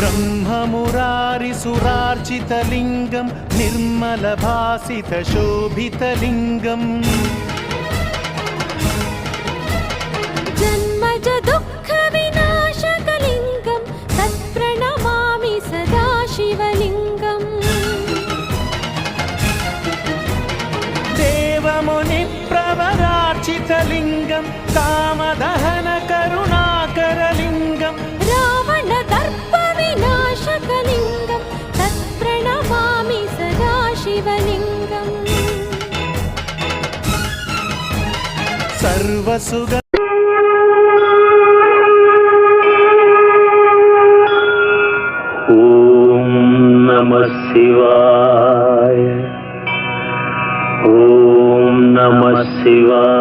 ब्रह्ममुरारिसुरार्चितलिङ्गं निर्मलभासितशोभितलिङ्गम् जन्मज दुःखविनाशकलिङ्गं तत्प्रणमामि सदा शिवलिङ्गम् देवमुनिप्रवरार्चितलिङ्गं कामदहनकरुणाकरलिङ्गं रावणदर्पविनाशकलिङ्गं तत्प्रणमामि सदा शिवलिङ्गम् सर्वसुग ॐ नमः शिवाय। ॐ नमः शिवाय।